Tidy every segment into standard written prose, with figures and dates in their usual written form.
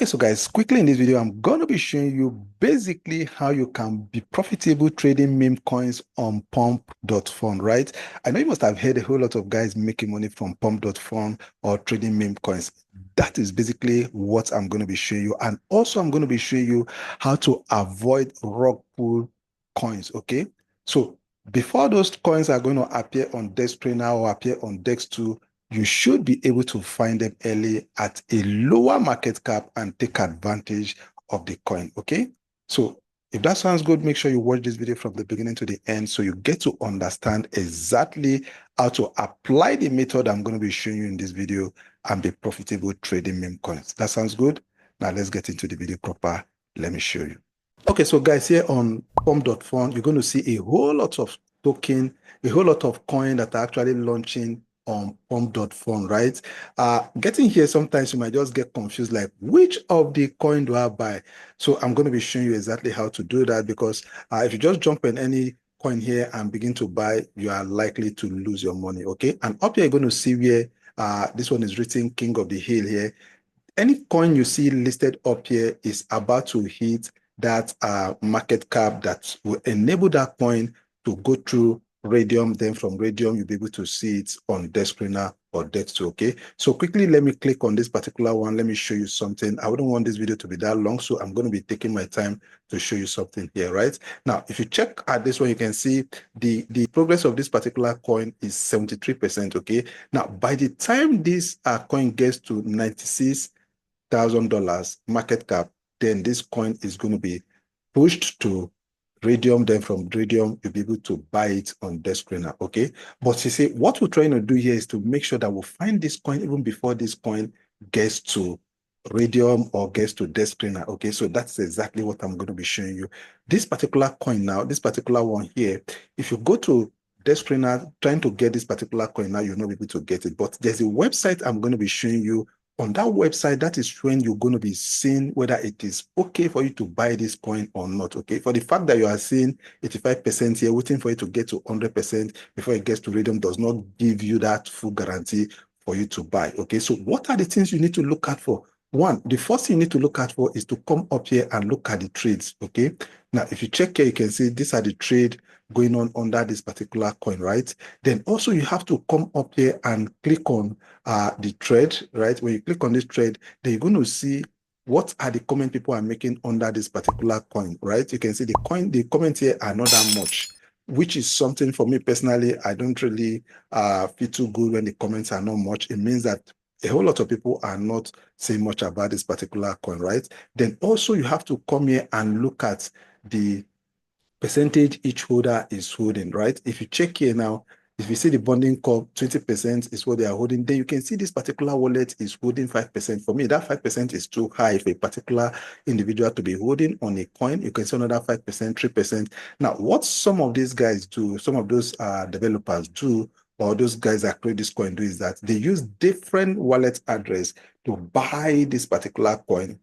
Okay, so guys, quickly in this video, I'm going to be showing you basically how you can be profitable trading meme coins on Pump.Fun, right? I know you must have heard a whole lot of guys making money from Pump.Fun or trading meme coins. That is basically what I'm going to be showing you. And also, I'm going to be showing you how to avoid rug pull coins, okay? So before those coins are going to appear on DexTrainer or appear on Dex2, you should be able to find them early at a lower market cap and take advantage of the coin, okay? So if that sounds good, make sure you watch this video from the beginning to the end so you get to understand exactly how to apply the method I'm going to be showing you in this video and be profitable trading meme coins. That sounds good? Now let's get into the video proper. Let me show you. Okay, so guys, here on Pump.Fun, you're going to see a whole lot of token, a whole lot of coin that are actually launching on Pump.Fun, right? Getting here, sometimes you might just get confused, like which of the coin do I buy? So I'm going to be showing you exactly how to do that because if you just jump in any coin here and begin to buy, you are likely to lose your money, okay? And up here, you're going to see where this one is written King of the Hill here. Any coin you see listed up here is about to hit that market cap that will enable that coin to go through Radium. Then from Radium, you'll be able to see it on DexTrainer or Dex2, okay? So quickly, let me click on this particular one. Let me show you something. I wouldn't want this video to be that long, so I'm going to be taking my time to show you something here, right? Now, if you check at this one, you can see the progress of this particular coin is 73%, okay? Now, by the time this coin gets to $96,000 market cap, then this coin is going to be pushed to Radium. Then from Radium, you'll be able to buy it on DexTrainer, okay? But you see, what we're trying to do here is to make sure that we'll find this coin even before this coin gets to Radium or gets to DexTrainer, okay? So that's exactly what I'm going to be showing you. This particular coin now, this particular one here, if you go to DexTrainer trying to get this particular coin now, you'll not be able to get it. But there's a website I'm going to be showing you. On that website, that is when you're going to be seeing whether it is okay for you to buy this coin or not, okay? For the fact that you are seeing 85% here, waiting for it to get to 100% before it gets to Radium does not give you that full guarantee for you to buy, okay? So what are the things you need to look at for? One, the first thing you need to look at for is to come up here and look at the trades, okay? Now, if you check here, you can see these are the trade going on under this particular coin, right? Then also you have to come up here and click on the trade, right? When you click on this trade, then you're going to see what are the comment people are making under this particular coin, right? You can see the comments here are not that much, which is something for me personally. I don't really feel too good when the comments are not much. It means that a whole lot of people are not saying much about this particular coin, right? Then also you have to come here and look at the percentage each holder is holding, right? If you check here now, if you see the bonding curve, 20% is what they are holding, then you can see this particular wallet is holding 5%. For me, that 5% is too high for a particular individual to be holding on a coin. You can see another 5%, 3%. Now, what some of these guys do, some of those developers do, or those guys that create this coin do, is that they use different wallet address to buy this particular coin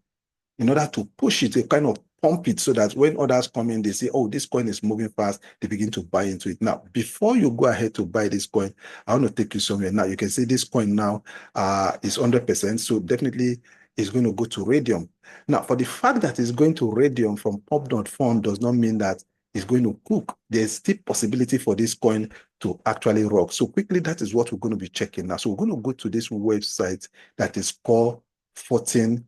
in order to push it, to kind of pump it so that when others come in, they say, oh, this coin is moving fast, they begin to buy into it. Now, before you go ahead to buy this coin, I want to take you somewhere. Now, you can see this coin now is 100%, so definitely it's going to go to Radium. Now, for the fact that it's going to Radium from Pump.Fun does not mean that it's going to cook. There's still possibility for this coin to actually rock. So quickly, that is what we're going to be checking now. So we're going to go to this website that is called 14.Sol.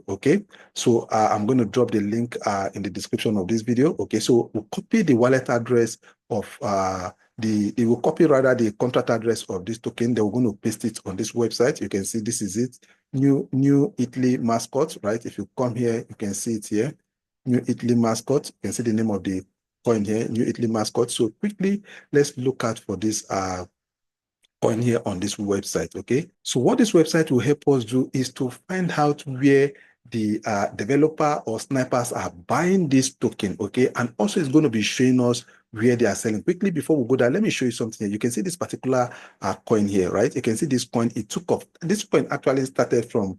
Okay, so I'm going to drop the link in the description of this video. Okay, so we'll copy the wallet address of they will copy rather the contract address of this token. Then we're going to paste it on this website. You can see this is it. New Italy mascot, right? If you come here, you can see it here. New Italy mascot. You can see the name of the coin here, New Italy mascot. So quickly, let's look out for this coin here on this website, okay? So what this website will help us do is to find out where the developer or snipers are buying this token, okay? And also it's going to be showing us where they are selling. Quickly, before we go there, let me show you something here. You can see this particular coin here, right? You can see this coin, it took off. This coin actually started from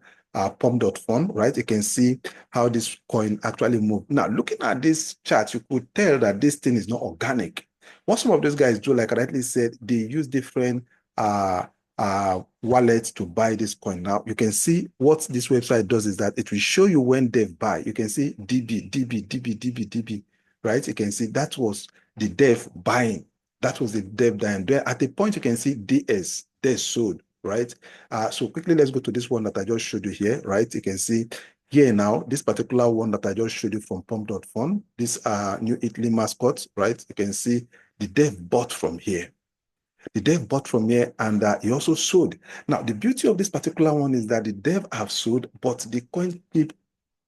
Pump.Fun, right? You can see how this coin actually moved. Now, looking at this chart, you could tell that this thing is not organic. What some of those guys do, like I rightly said, they use different wallet to buy this coin. Now you can see what this website does is that it will show you when dev buy. You can see DB, DB, DB, DB, DB, right? You can see that was the dev buying. That was the dev buying. There at the point you can see DS, they sold, right? So quickly let's go to this one that I just showed you here, right? You can see here now, this particular one that I just showed you from Pump.Fun, this new Italy mascot, right? You can see the dev bought from here. The dev bought from here and he also sold. Now, the beauty of this particular one is that the dev have sold, but the coin keep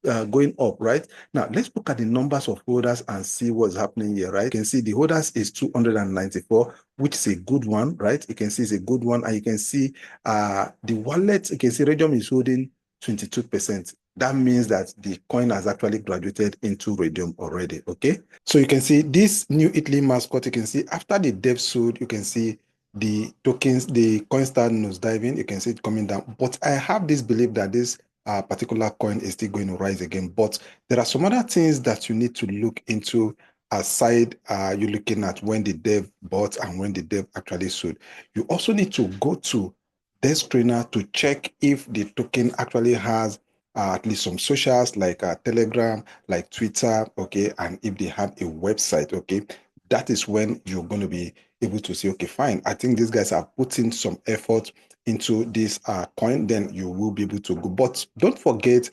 going up, right? Now, let's look at the numbers of holders and see what's happening here, right? You can see the holders is 294, which is a good one, right? You can see it's a good one. And you can see the wallet, you can see Radium is holding 22%. That means that the coin has actually graduated into Radium already, okay? So you can see this new Italy mascot, you can see after the dev sold, you can see the tokens, the coin start nosediving, you can see it coming down. But I have this belief that this particular coin is still going to rise again. But there are some other things that you need to look into aside you looking at when the dev bought and when the dev actually sold. You also need to go to dev screener to check if the token actually has at least some socials like Telegram, like Twitter, okay, and if they have a website, okay, that is when you're going to be able to say, okay, fine, I think these guys are putting some effort into this coin, then you will be able to go. But don't forget,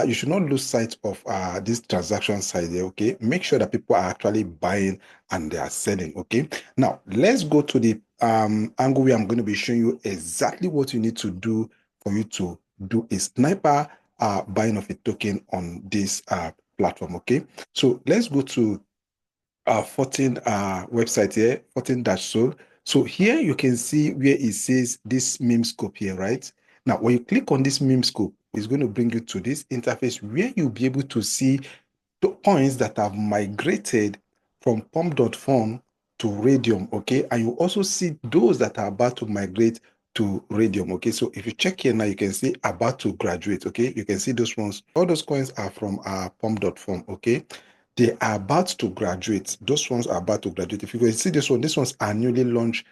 you should not lose sight of this transaction side there, okay? Make sure that people are actually buying and they are selling, okay? Now, let's go to the angle where I'm going to be showing you exactly what you need to do for you to do a sniper buying of a token on this platform, okay? So let's go to 14 website here, 14-soul. So here you can see where it says this meme scope here, right? Now, when you click on this meme scope, it's going to bring you to this interface where you'll be able to see the coins that have migrated from Pump.Fun to Radium, okay? And you also see those that are about to migrate to Radium, okay? So if you check here now, you can see about to graduate, okay? You can see those ones. All those coins are from Pump.Fun, okay? They are about to graduate. Those ones are about to graduate. If you can see this one, these ones are newly launched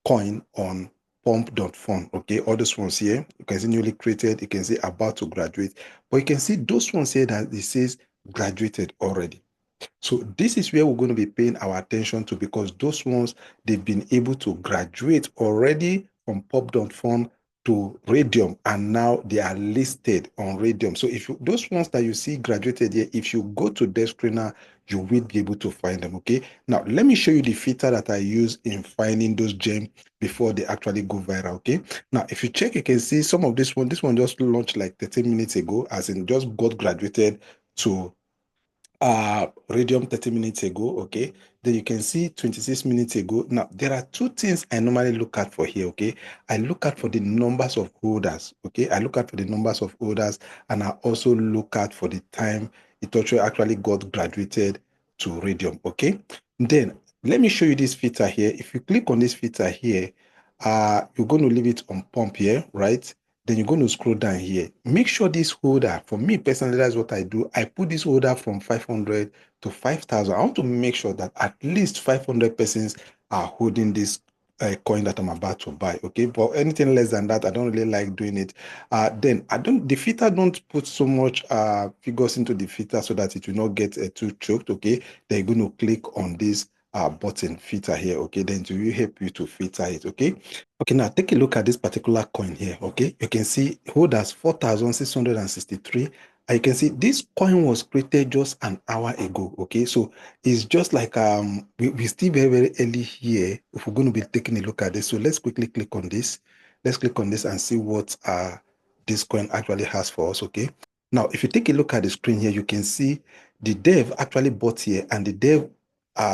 coin on Pump.Fun, okay? All those ones here, you can see newly created, you can see about to graduate, but you can see those ones here that it says graduated already. So this is where we're going to be paying our attention to, because those ones, they've been able to graduate already from Pump.Fun to Radium, and now they are listed on Radium. So if you, those ones that you see graduated here, if you go to Dev Screener, you will be able to find them, okay? Now, let me show you the filter that I use in finding those gems before they actually go viral, okay? Now, if you check, you can see some of this one just launched like 13 minutes ago, as in just got graduated to Radium 30 minutes ago, okay? Then you can see 26 minutes ago. Now, there are two things I normally look at for here, okay? I look at for the numbers of holders, okay? I look at for the numbers of holders, and I also look at for the time it actually got graduated to Radium, okay? Then, let me show you this filter here. If you click on this filter here, you're going to leave it on pump here, right? Then you're going to scroll down here. Make sure this holder, for me personally, that's what I do. I put this holder from 500 to 5,000. I want to make sure that at least 500 persons are holding this coin that I'm about to buy, okay? But anything less than that, I don't really like doing it. Then the filter don't put so much figures into the filter so that it will not get too choked, okay? Then you're going to click on this button filter here, okay? Then it will help you to filter it, okay? Okay, now take a look at this particular coin here, okay? You can see holders 4,663. And you can see this coin was created just an hour ago, okay? So it's just like we still very, very early here if we're going to be taking a look at this. So let's quickly click on this. Let's click on this and see what this coin actually has for us, okay? Now, if you take a look at the screen here, you can see the dev actually bought here, and the dev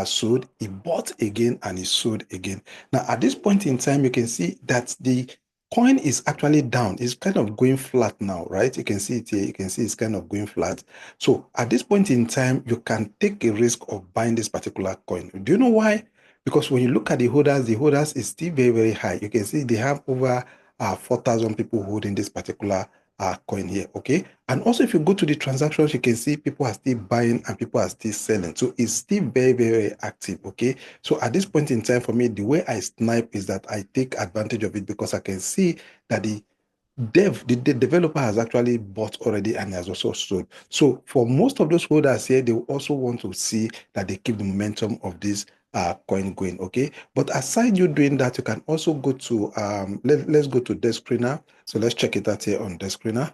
sold, he bought again, and he sold again. Now, at this point in time, you can see that the coin is actually down. It's kind of going flat now, right? You can see it here. You can see it's kind of going flat. So at this point in time, you can take a risk of buying this particular coin. Do you know why? Because when you look at the holders is still very, very high. You can see they have over 4,000 people holding this particular coin here. Okay, and also if you go to the transactions, you can see people are still buying and people are still selling, so it's still very, very active. Okay, so at this point in time, for me, the way I snipe is that I take advantage of it because I can see that the developer has actually bought already and has also sold. So for most of those holders here, they will also want to see that they keep the momentum of this coin going. Okay, but aside you doing that, you can also go to let's go to desk screener. So let's check it out here on desk screener.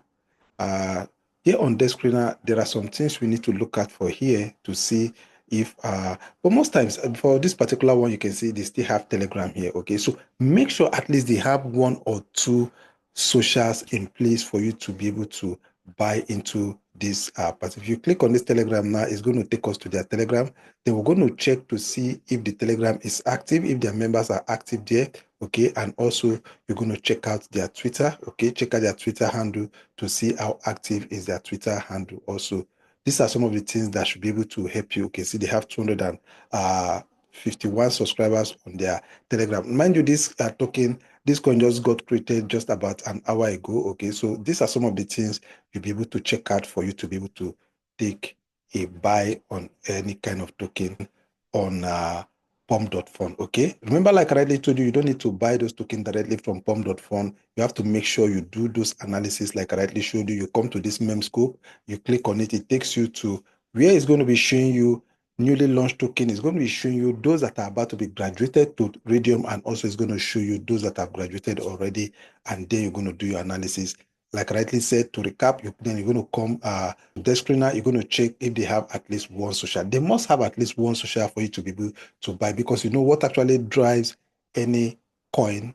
Here on desk screener, there are some things we need to look at for here to see if but most times for this particular one, you can see they still have Telegram here. Okay, so make sure at least they have one or two socials in place for you to be able to buy into this but if you click on this Telegram now, it's going to take us to their Telegram. Then we're going to check to see if the Telegram is active, if their members are active there. Okay, and also you're going to check out their Twitter. Okay, check out their Twitter handle to see how active is their Twitter handle. Also, these are some of the things that should be able to help you. Okay, see, they have 251 subscribers on their Telegram. Mind you, this token, this coin just got created just about an hour ago. Okay, so these are some of the things you'll be able to check out for you to be able to take a buy on any kind of token on Pump.Fun. Okay, remember, like I already told you, you don't need to buy those tokens directly from Pump.Fun. You have to make sure you do those analysis like I already showed you. You come to this meme scope, you click on it, it takes you to where it's going to be showing you newly launched token. Is going to be showing you those that are about to be graduated to Radium, and also it's going to show you those that have graduated already, and then you're going to do your analysis. Like I rightly said, to recap, then you're going to come to the screener, you're going to check if they have at least one social. They must have at least one social for you to be able to buy, because you know what actually drives any coin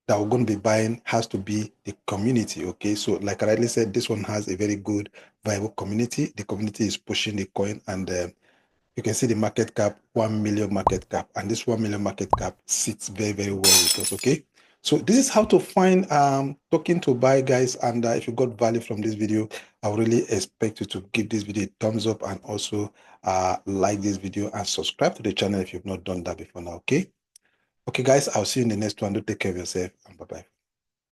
that we're going to be buying has to be the community. Okay, so like I rightly said, this one has a very good viable community. The community is pushing the coin, and you can see the market cap, 1 million market cap, and this 1 million market cap sits very, very well with us. Okay, so this is how to find token to buy, guys. And if you got value from this video, I would really expect you to give this video a thumbs up, and also like this video and subscribe to the channel if you've not done that before now. Okay, guys, I'll see you in the next one. Do take care of yourself, and bye bye.